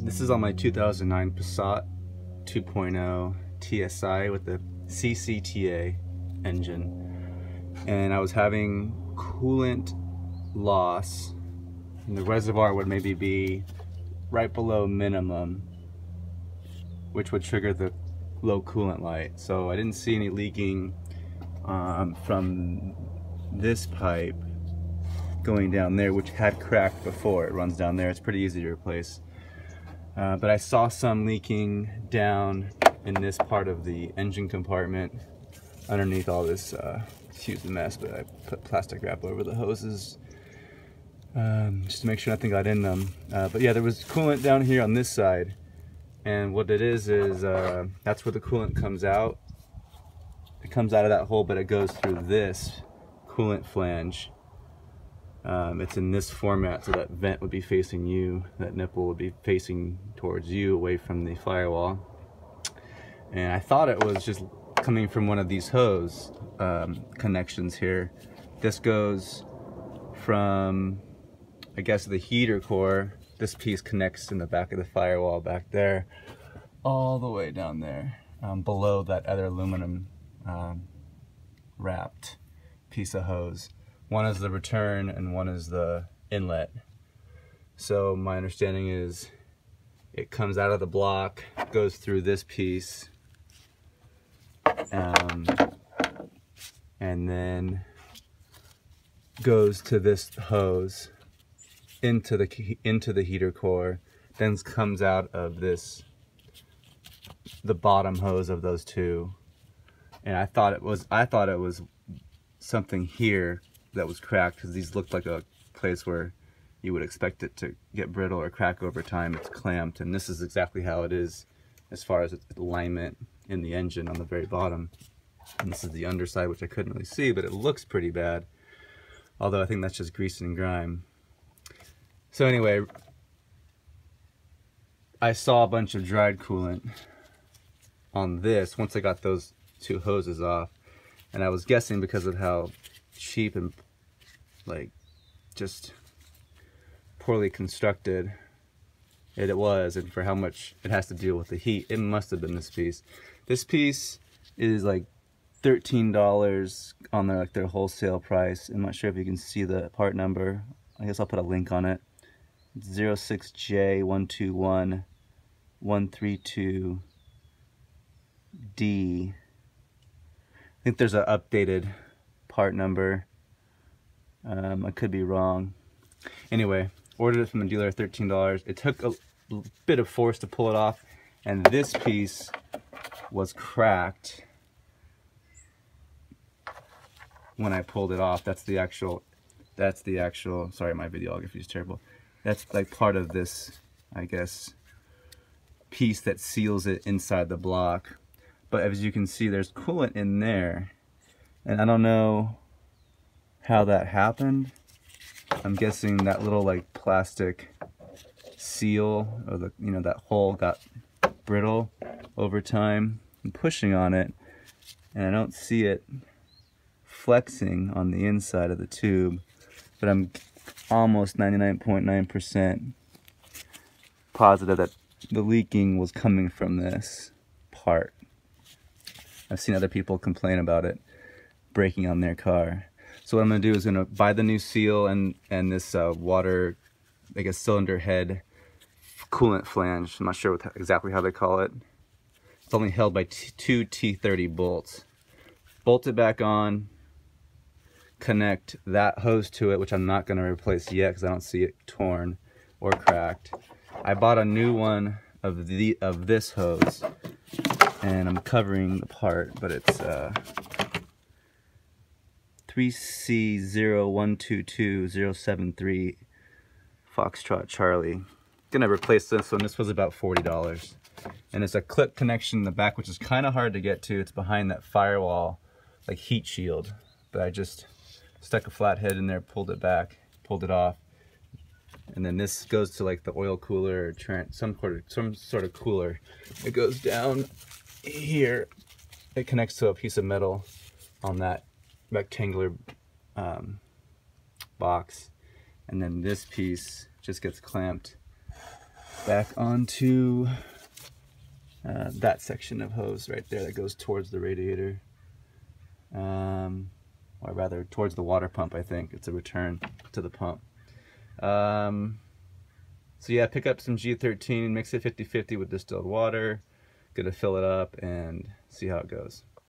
This is on my 2009 Passat 2.0 TSI with the ccta engine, and I was having coolant loss, and the reservoir would maybe be right below minimum, which would trigger the low coolant light. So I didn't see any leaking from this pipe going down there, which had cracked before. It runs down there. It's pretty easy to replace. But I saw some leaking down in this part of the engine compartment underneath all this, excuse the mess, but I put plastic wrap over the hoses just to make sure nothing got in them. But yeah, there was coolant down here on this side, and what it is that's where the coolant comes out. It comes out of that hole, but it goes through this coolant flange. It's in this format, so that vent would be facing you, that nipple would be facing towards you, away from the firewall. And I thought it was just coming from one of these hose connections here. This goes from, I guess, the heater core. This piece connects in the back of the firewall back there, all the way down there, below that other aluminum wrapped piece of hose. One is the return and one is the inlet. So my understanding is it comes out of the block, goes through this piece, and then goes to this hose into the heater core, then comes out of the bottom hose of those two. And I thought it was something here that was cracked, because these looked like a place where you would expect it to get brittle or crack over time. It's clamped, and this is exactly how it is as far as alignment in the engine on the very bottom. And this is the underside, which I couldn't really see, but it looks pretty bad, although I think that's just grease and grime. So anyway, I saw a bunch of dried coolant on this once I got those two hoses off, and I was guessing because of how cheap and like just poorly constructed it was, and for how much it has to deal with the heat, it must have been this piece. This piece is like $13 on their wholesale price. I'm not sure if you can see the part number. I guess I'll put a link on it. It's 06J121132D. I think there's an updated part number. I could be wrong. Anyway, ordered it from the dealer at $13. It took a bit of force to pull it off, and this piece was cracked when I pulled it off. That's the actual, sorry, my videography is terrible. That's like part of this, I guess, piece that seals it inside the block. But as you can see, there's coolant in there, and I don't know how that happened. I'm guessing that little like plastic seal, or the, you know, that hole got brittle over time. I'm pushing on it, and I don't see it flexing on the inside of the tube, but I'm almost 99.9% positive that the leaking was coming from this part. I've seen other people complain about it breaking on their car. So what I'm going to do is going to buy the new seal and this water, I guess, cylinder head coolant flange. I'm not sure exactly how they call it. It's only held by two T30 bolts. Bolt it back on, connect that hose to it, which I'm not going to replace yet because I don't see it torn or cracked. I bought a new one of this hose, and I'm covering the part, but it's 3C0122073 Foxtrot Charlie. Gonna replace this one. This was about $40, and it's a clip connection in the back, which is kind of hard to get to. It's behind that firewall, like heat shield. But I just stuck a flathead in there, pulled it back, pulled it off, and then this goes to like the oil cooler or some sort of cooler. It goes down here. It connects to a piece of metal on that rectangular box, and then this piece just gets clamped back onto that section of hose right there that goes towards the radiator, or rather towards the water pump. I think it's a return to the pump. So yeah, pick up some G13, mix it 50-50 with distilled water, gonna fill it up and see how it goes.